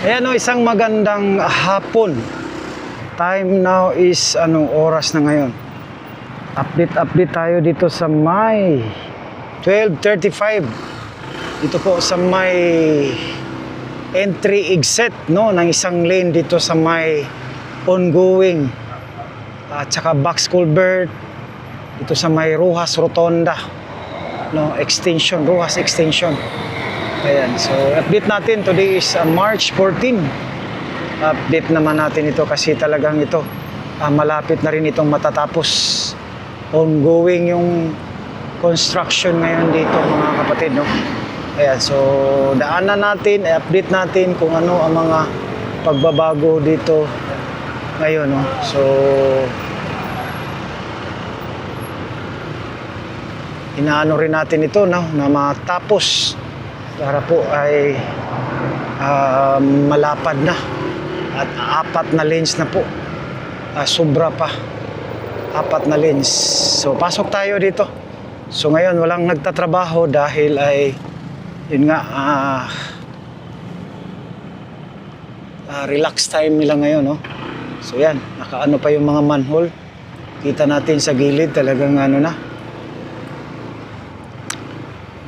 Ayan o, isang magandang hapon. Time now is anong oras na ngayon? Update tayo dito sa may 12:35. Dito po sa may entry exit no ng isang lane dito sa may ongoing at saka box culvert dito sa may Rojas Rotonda no extension, Rojas extension. Ayan, so update natin. Today is March 14. Update naman natin ito kasi talagang ito malapit na rin itong matatapos. Ongoing yung construction ngayon dito mga kapatid, no? Ayan, so daanan natin, update natin kung ano ang mga pagbabago dito ngayon, no? So inaano rin natin ito, no, na matapos para po ay malapad na at 4 na lanes na po. Sobra pa 4 na lanes. So pasok tayo dito. So ngayon walang nagtatrabaho dahil ay yun nga relax time nila ngayon, no? So yan, nakaano pa yung mga manhole. Kita natin sa gilid talagang ano na.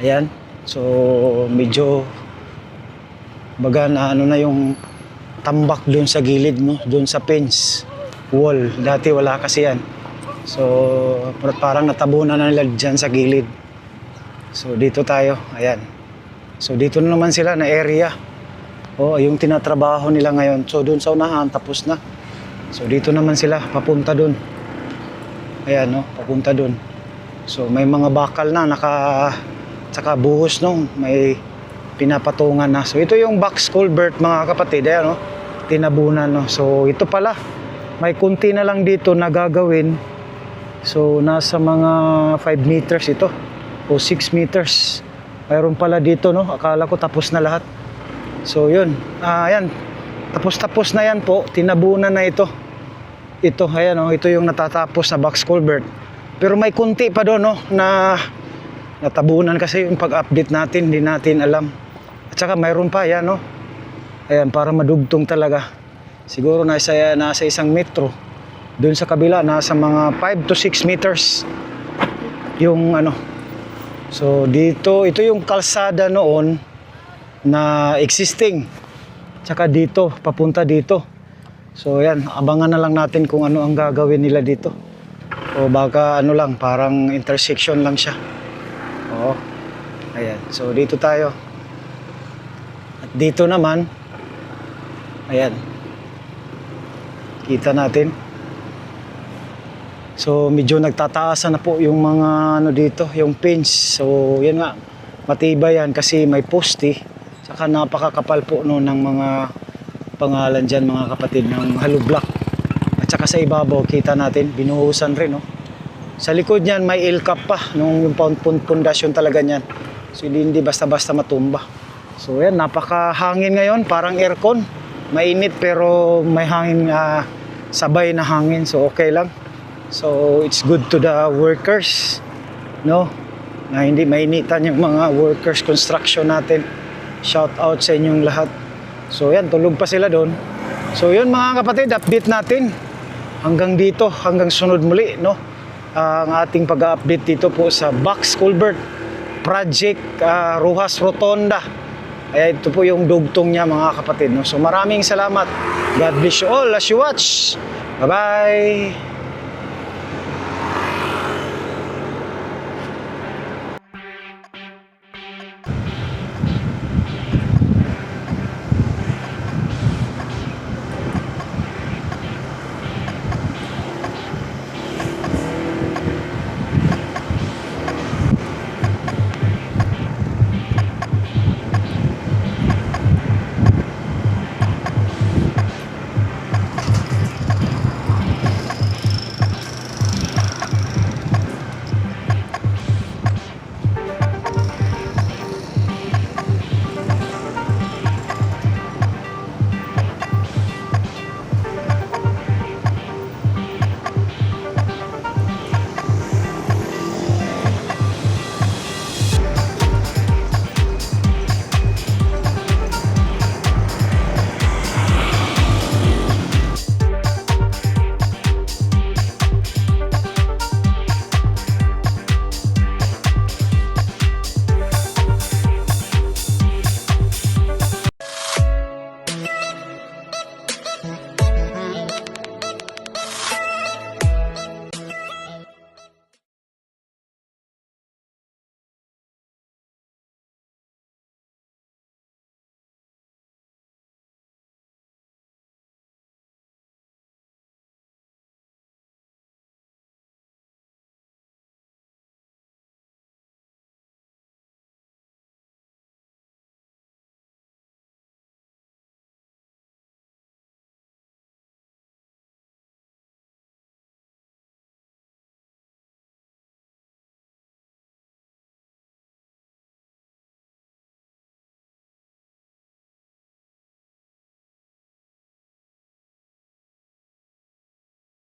Ayan. So medyo baga na ano na yung tambak doon sa gilid, no? Doon sa fence wall. Dati wala kasi yan. So parang natabunan na nila dyan sa gilid. So dito tayo. Ayan. So dito na naman sila na area. Yung tinatrabaho nila ngayon. So doon sa unahan tapos na. So dito naman sila papunta doon. Ayan, no? Papunta doon. So may mga bakal na tsaka buhos, no? May pinapatungan na. So ito yung box culvert mga kapatid. Ayan, no? Tinabunan, no? So ito pala. May kunti na lang dito na gagawin. So nasa mga 5 meters ito. O 6 meters. Mayroon pala dito, no? Akala ko tapos na lahat. So yun. Ayan. Tapos na yan po. Tinabunan na ito. Ito, ayan, no? Ito yung natatapos na box culvert. Pero may kunti pa doon, no? Na natabunan kasi yung pag-update natin, hindi natin alam. At saka mayroon pa, yan, no? Ayan, para madugtong talaga. Siguro nasa 1 metro. Doon sa kabila, nasa mga 5 to 6 meters. Yung ano. So, dito, ito yung kalsada noon na existing. Tsaka dito, papunta dito. So, ayan, abangan na lang natin kung ano ang gagawin nila dito. O baka ano lang, parang intersection lang siya. Oo. Ayan. So dito tayo. At dito naman, ayan. Kita natin. So medyo nagtataasan na po yung mga ano dito, yung fence. So yan nga, matibay yan kasi may poste. Saka napakakapal po no ng mga pangalan dyan mga kapatid ng hollow block. At saka sa ibabaw kita natin, binuhusan rin, no? Sa likod niyan may ilkap pa nung yung pundasyon talaga niyan. So hindi basta-basta matumba. So yan, napakahangin ngayon, parang aircon. Mainit pero may hangin, sabay na hangin. So okay lang. So it's good to the workers, no? Na hindi mainitan yung mga workers construction natin. Shout out sa inyong lahat. So yan, tulog pa sila doon. So yun mga kapatid, update natin. Hanggang dito, hanggang sunod muli, no? Ang ating pag-update dito po sa box culvert project Rojas Rotonda. Ayan, ito po yung dugtong niya mga kapatid, no? So maraming salamat. God bless you all as you watch. Bye bye.